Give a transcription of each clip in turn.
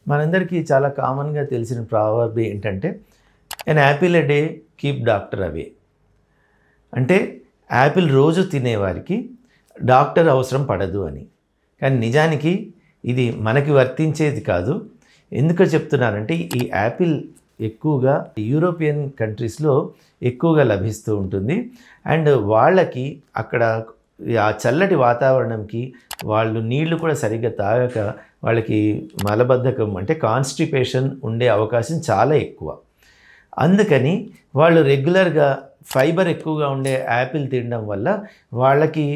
మనందరికీ చాలా కామన్గా తెలిసిన ప్రావర్బ్ ఏంటంటే an apple a day keep doctor away. అంటే యాపిల్ రోజు తినేవారికి డాక్టర్ అవసరం పడదు అని. కానీ నిజానికి ఇది మనకి వర్తించేది కాదు. ఎందుకు చెప్తున్నానంటే ఈ యాపిల్ ఎక్కువగా యూరోపియన్ కంట్రీస్లో ఎక్కువగా లభిస్తూ ఉంటుంది. అండ్ వాళ్ళకి అక్కడ ఆ చల్లటి వాతావరణంకి వాళ్ళు నీళ్లు కూడా సరిగ్గా తాగక వాళ్ళకి మలబద్ధకం అంటే కాన్స్టిపేషన్ ఉండే అవకాశం చాలా ఎక్కువ. అందుకని వాళ్ళు రెగ్యులర్గా ఫైబర్ ఎక్కువగా ఉండే యాపిల్ తినడం వల్ల వాళ్ళకి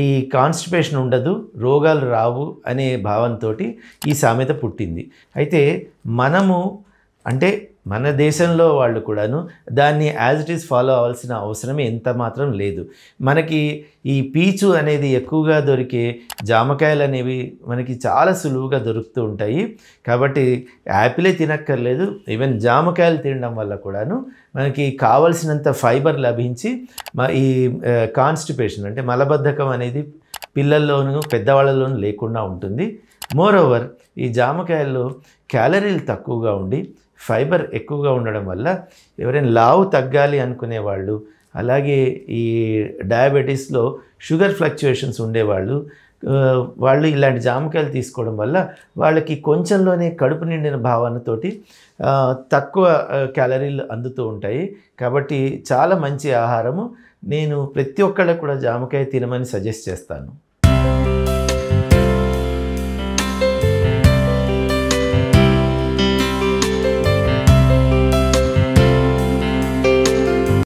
ఈ కాన్స్టిపేషన్ ఉండదు, రోగాలు రావు అనే భావంతో ఈ సామెత పుట్టింది. అయితే మనము అంటే మన దేశంలో వాళ్ళు కూడాను దాన్ని యాజ్ ఇట్ ఈస్ ఫాలో అవ్వాల్సిన అవసరం ఎంత మాత్రం లేదు. మనకి ఈ పీచు అనేది ఎక్కువగా దొరికే జామకాయలు అనేవి మనకి చాలా సులువుగా దొరుకుతూ ఉంటాయి. కాబట్టి యాపిలే తినక్కర్లేదు, ఈవెన్ జామకాయలు తినడం వల్ల కూడాను మనకి కావలసినంత ఫైబర్ లభించి ఈ కాన్స్టిపేషన్ అంటే మలబద్ధకం అనేది పిల్లల్లోనూ పెద్దవాళ్ళలోనూ లేకుండా ఉంటుంది. మోరోవర్ ఈ జామకాయల్లో క్యాలరీలు తక్కువగా ఉండి ఫైబర్ ఎక్కువగా ఉండడం వల్ల ఎవరైనా లావు తగ్గాలి అనుకునే వాళ్ళు, అలాగే ఈ డయాబెటీస్లో షుగర్ ఫ్లక్చుయేషన్స్ ఉండేవాళ్ళు వాళ్ళు ఇలాంటి జామకాయలు తీసుకోవడం వల్ల వాళ్ళకి కొంచెంలోనే కడుపు నిండిన భావనతోటి తక్కువ క్యాలరీలు అందుతూ ఉంటాయి. కాబట్టి చాలా మంచి ఆహారము. నేను ప్రతి ఒక్కళ్ళకు కూడా జామకాయ తినమని సజెస్ట్ చేస్తాను.